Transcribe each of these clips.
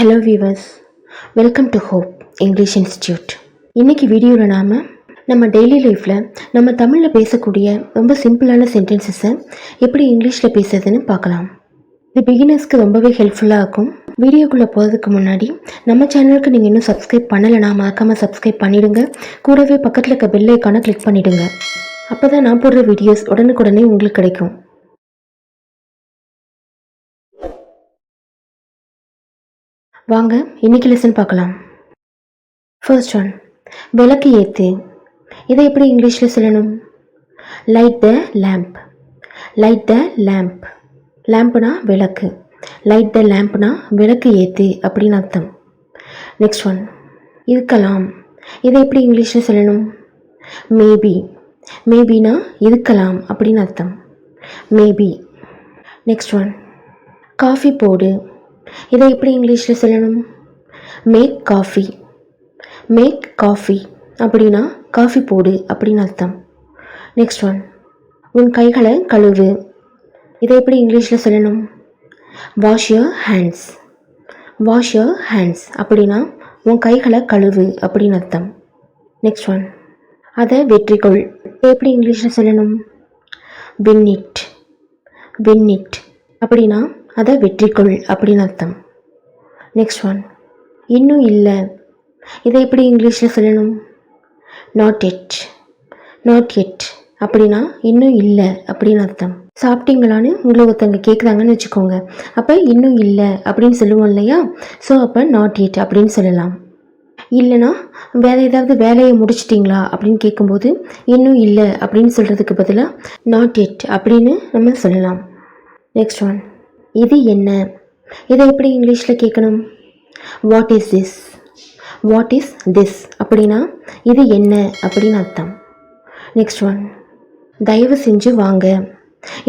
Hello viewers, welcome to Hope English institute. இன்றைக்கி வீடியோவில் நம்ம டெய்லி லைஃப்பில் நம்ம தமிழில் பேசக்கூடிய ரொம்ப சிம்பிளான சென்டென்சஸை எப்படி இங்கிலீஷில் பேசுறதுன்னு பார்க்கலாம். இது பிகினர்ஸ்க்கு ரொம்பவே ஹெல்ப்ஃபுல்லாக இருக்கும். வீடியோக்குள்ளே போகிறதுக்கு முன்னாடி நம்ம சேனலுக்கு நீங்கள் இன்னும் சப்ஸ்கிரைப் பண்ணலைனா மறக்காமல் சப்ஸ்கிரைப் பண்ணிவிடுங்க. கூடவே பக்கத்தில் இருக்க பெல் ஐக்கானை கிளிக் பண்ணிவிடுங்க. அப்போ தான் நான் போடுற வீடியோஸ் உடனுக்குடனே உங்களுக்கு கிடைக்கும். வாங்க இன்னைக்கு லெசன் பார்க்கலாம். ஃபர்ஸ்ட் ஒன், விளக்கு ஏற்று. இதை எப்படி இங்கிலீஷில் சொல்லணும்? Light the lamp. Light the lamp. லேம்ப்னா விளக்கு. லைட் த லேம்ப்னா விளக்கு ஏற்று அப்படின்னு அர்த்தம். நெக்ஸ்ட் ஒன், இருக்கலாம். இதை எப்படி இங்கிலீஷில் சொல்லணும்? மேபி. மேபினா இருக்கலாம் அப்படின்னு அர்த்தம். மேபி. நெக்ஸ்ட் ஒன், காஃபி போடு. இதை எப்படி இங்கிலீஷில் சொல்லணும்? Make coffee. மேக் காஃபி அப்படின்னா காஃபி போடு அப்படின்னு அர்த்தம். நெக்ஸ்ட் ஒன், உன் கைகளை கழுவு. இதை எப்படி இங்கிலீஷில் சொல்லணும்? Wash your hands. Wash your hands அப்படின்னா உன் கைகளை கழுவு அப்படின்னு அர்த்தம். நெக்ஸ்ட் ஒன், அதை வெற்றிகொள். இதை எப்படி இங்கிலீஷில் சொல்லணும்? Win it. வின் இட் அப்படின்னா அதை வெற்றிகொள் அப்படின்னு அர்த்தம். நெக்ஸ்ட் ஒன், இன்னும் இல்லை. இதை எப்படி இங்கிலீஷில் சொல்லணும்? Not yet. நாட் எட் அப்படின்னா இன்னும் இல்லை அப்படின்னு அர்த்தம். சாப்பிட்டீங்களான்னு உங்களை ஒருத்தவங்க கேட்குறாங்கன்னு வச்சுக்கோங்க. அப்போ இன்னும் இல்லை அப்படின்னு சொல்லுவோம் இல்லையா? ஸோ அப்போ நாட் எட் அப்படின்னு சொல்லலாம். இல்லைனா வேறு ஏதாவது வேலையை முடிச்சிட்டிங்களா அப்படின்னு கேட்கும்போது இன்னும் இல்லை அப்படின்னு சொல்கிறதுக்கு பதிலாக நாட் எட் அப்படின்னு நம்ம சொல்லலாம். நெக்ஸ்ட் ஒன், இது என்ன. இதை எப்படி இங்கிலீஷில் கேட்கணும்? What is this. What is this அப்படின்னா இது என்ன அப்படின்னு அர்த்தம். நெக்ஸ்ட் ஒன், தயவு செஞ்சு வாங்க.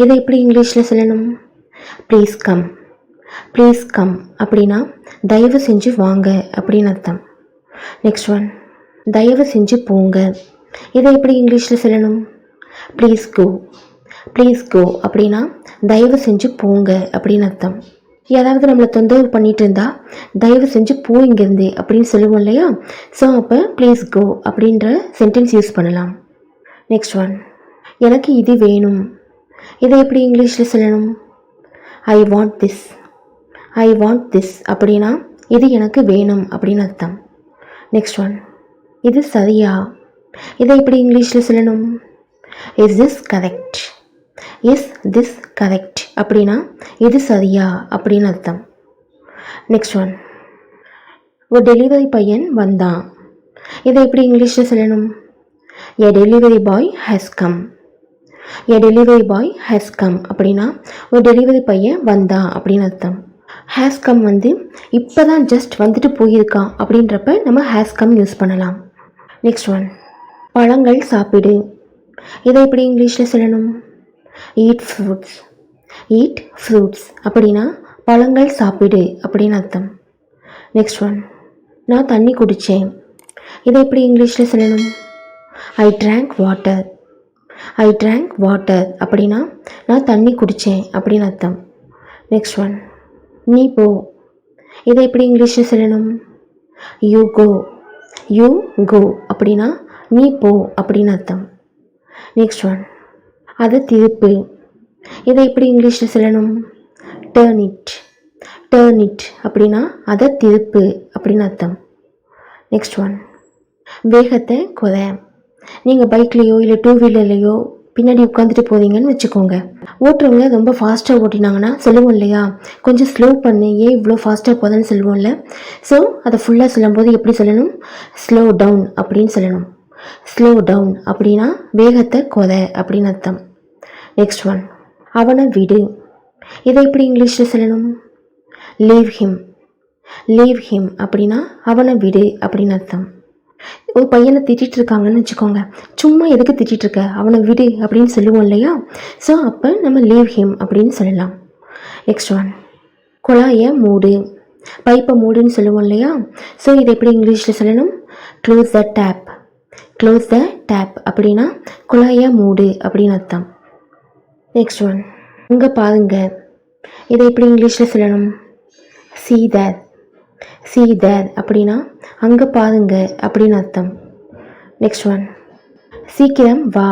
இதை எப்படி இங்கிலீஷில் சொல்லணும்? Please come. ப்ளீஸ் கம் அப்படின்னா தயவு செஞ்சு வாங்க அப்படின்னு அர்த்தம். நெக்ஸ்ட் ஒன், தயவு செஞ்சு போங்க. இதை எப்படி இங்கிலீஷில் சொல்லணும்? Please go. ப்ளீஸ் கோ அப்படின்னா தயவு செஞ்சு போங்க அப்படின்னு அர்த்தம். யாராவது நம்மளை தொந்தரவு பண்ணிட்டு இருந்தா தயவு செஞ்சு போ இங்கேருந்து அப்படின்னு சொல்லுவோம் இல்லையா? ஸோ அப்போ ப்ளீஸ் கோ அப்படின்ற சென்டென்ஸ் யூஸ் பண்ணலாம். நெக்ஸ்ட் ஒன், எனக்கு இது வேணும். இதை எப்படி இங்கிலீஷில் சொல்லணும்? I want this. I want this அப்படின்னா இது எனக்கு வேணும் அப்படின்னு அர்த்தம். நெக்ஸ்ட் ஒன், இது சரியா. இதை எப்படி இங்கிலீஷில் சொல்லணும்? Is this correct. Is this correct அப்படின்னா இது சரியா அப்படின்னு அர்த்தம். நெக்ஸ்ட் ஒன், ஒரு டெலிவரி பையன் வந்தான். இதை எப்படி இங்கிலீஷில் சொல்லணும்? A delivery boy has come. A delivery boy has come அப்படின்னா ஒரு டெலிவரி பையன் வந்தான் அப்படின்னு அர்த்தம். ஹேஸ் கம் இப்போ தான் ஜஸ்ட் வந்துட்டு போயிருக்கான் அப்படின்றப்ப நம்ம ஹேஸ் கம் யூஸ் பண்ணலாம். நெக்ஸ்ட் ஒன், பழங்கள் சாப்பிடு. இதை எப்படி இங்கிலீஷில் சொல்லணும்? Eat fruits. ஈட் ஃப்ரூட்ஸ் அப்படின்னா பழங்கள் சாப்பிடு அப்படின்னு அர்த்தம். நெக்ஸ்ட் ஒன், நான் தண்ணி குடித்தேன். இதை எப்படி இங்கிலீஷில் சொல்லணும்? ஐ ட்ராங்க் வாட்டர். ஐ ட்ராங்க் வாட்டர் அப்படின்னா நான் தண்ணி குடித்தேன் அப்படின்னு அர்த்தம். நெக்ஸ்ட் ஒன், நீ போ. இதை எப்படி இங்கிலீஷில் சொல்லணும்? You go. யூ கோ அப்படின்னா நீ போ அப்படின்னு அர்த்தம். நெக்ஸ்ட் ஒன், அதை திருப்பு. இதை எப்படி இங்கிலீஷில் சொல்லணும்? Turn it. டேர்ன் இட் அப்படின்னா அதை திருப்பு அப்படின்னு அர்த்தம். நெக்ஸ்ட் ஒன், வேகத்தை குறை. நீங்கள் பைக்லேயோ இல்லை டூ வீலர்லேயோ பின்னாடி உட்காந்துட்டு போகிறீங்கன்னு வச்சுக்கோங்க. ஓட்டுறவங்க ரொம்ப ஃபாஸ்ட்டாக ஓட்டினாங்கன்னா சொல்லுவோம் இல்லையா, கொஞ்சம் ஸ்லோ பண்ணு, ஏன் இவ்வளோ ஃபாஸ்ட்டாக போதுன்னு சொல்லுவோம்ல. ஸோ அதை ஃபுல்லாக சொல்லும்போது எப்படி சொல்லணும்? ஸ்லோ டவுன் அப்படின்னு சொல்லணும். ஸ்லோ டவுன் அப்படின்னா வேகத்தை குறை அப்படின்னு அர்த்தம். நெக்ஸ்ட் ஒன், அவனை விடு. இதை எப்படி இங்கிலீஷில் சொல்லணும்? Leave him. லீவ் ஹிம் அப்படின்னா அவனை விடு அப்படின்னு அர்த்தம். ஒரு பையனை திட்டிகிட்டு இருக்காங்கன்னு வச்சுக்கோங்க. சும்மா எதுக்கு திட்டிகிட்டு இருக்க, அவனை விடு அப்படின்னு சொல்லுவோம் இல்லையா? ஸோ அப்போ நம்ம லீவ் ஹிம் அப்படின்னு சொல்லலாம். நெக்ஸ்ட் ஒன், குழாயை மூடு. பைப்பை மூடுன்னு சொல்லுவோம் இல்லையா? ஸோ இதை எப்படி இங்கிலீஷில் சொல்லணும்? Close the tap. Close the tap அப்படின்னா குழாயை மூடு அப்படின்னு அர்த்தம். நெக்ஸ்ட் ஒன், அங்கே பாருங்க. இதை எப்படி இங்கிலீஷில் சொல்லணும்? see that. see there அப்படின்னா அங்கே பாருங்க அப்படின்னு அர்த்தம். நெக்ஸ்ட் ஒன், சீக்கிரம் வா.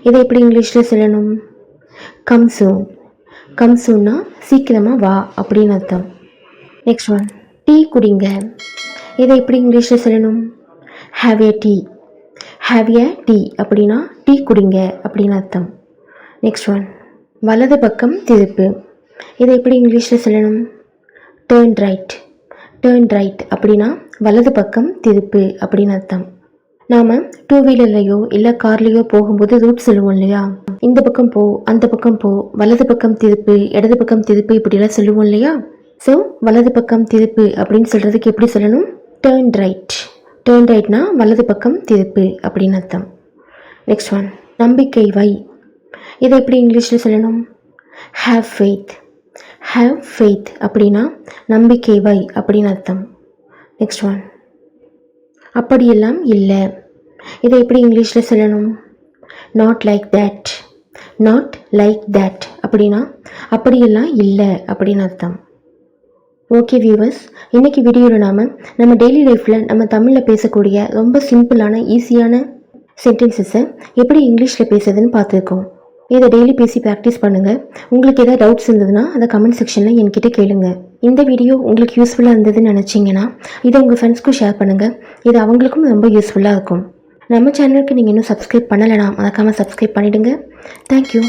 இதை எப்படி இங்கிலீஷில் சொல்லணும்? கம் சூன். கம் சூன்னா சீக்கிரமாக வா அப்படின்னு அர்த்தம். நெக்ஸ்ட் ஒன், டீ குடிங்க. இதை எப்படி இங்கிலீஷில் சொல்லணும்? Have a tea. Have a tea அப்படின்னா டீ குடிங்க அப்படின்னு அர்த்தம். நெக்ஸ்ட் ஒன், வலது பக்கம் திருப்பு. இதை எப்படி இங்கிலீஷில் சொல்லணும்? Turn right. டேர்ன் ரைட் அப்படின்னா வலது பக்கம் திருப்பு அப்படின்னு அர்த்தம். நாம் டூ வீலர்லையோ இல்லை கார்லேயோ போகும்போது ரூட் சொல்லுவோம் இல்லையா? இந்த பக்கம் போ, அந்த பக்கம் போ, வலது பக்கம் திருப்பு, இடது பக்கம் திருப்பு, இப்படிலாம் சொல்லுவோம் இல்லையா? ஸோ வலது பக்கம் திருப்பு அப்படின்னு சொல்கிறதுக்கு எப்படி சொல்லணும்? Turn right. டேர்ன் ரைட்னா வலது பக்கம் திருப்பு அப்படின்னு அர்த்தம். நெக்ஸ்ட் ஒன், நம்பிக்கை வை. இதை எப்படி இங்கிலீஷில் சொல்லணும்? Have faith. ஹேவ் ஃபெய்த் அப்படின்னா நம்பிக்கை வை அப்படின்னு அர்த்தம். நெக்ஸ்ட் ஒன், அப்படியெல்லாம் இல்லை. இதை எப்படி இங்கிலீஷில் சொல்லணும்? Not like that. Not like that அப்படின்னா அப்படியெல்லாம் இல்லை அப்படின்னு அர்த்தம். ஓகே வியூவர்ஸ், இன்றைக்கி வீடியோவில் நம்ம டெய்லி லைஃப்பில் நம்ம தமிழில் பேசக்கூடிய ரொம்ப சிம்பிளான ஈஸியான சென்டென்சஸை எப்படி இங்கிலீஷில் பேசுறதுன்னு பார்த்துருக்கோம். இதை டெய்லி பேசி ப்ராக்டிஸ் பண்ணுங்கள். உங்களுக்கு ஏதாவது டவுட்ஸ் இருந்ததுன்னா அதை கமெண்ட் செக்ஷனில் என்கிட்ட கேளுங்க. இந்த வீடியோ உங்களுக்கு யூஸ்ஃபுல்லாக இருந்ததுன்னு நினச்சிங்கன்னா இதை உங்கள் ஃப்ரெண்ட்ஸ்க்கும் ஷேர் பண்ணுங்கள். இது அவங்களுக்கும் ரொம்ப யூஸ்ஃபுல்லாக இருக்கும். நம்ம சேனலுக்கு நீங்கள் இன்னும் சப்ஸ்கிரைப் பண்ணலைனா மறக்காமல் சப்ஸ்கிரைப் பண்ணிவிடுங்க. தேங்க்யூ.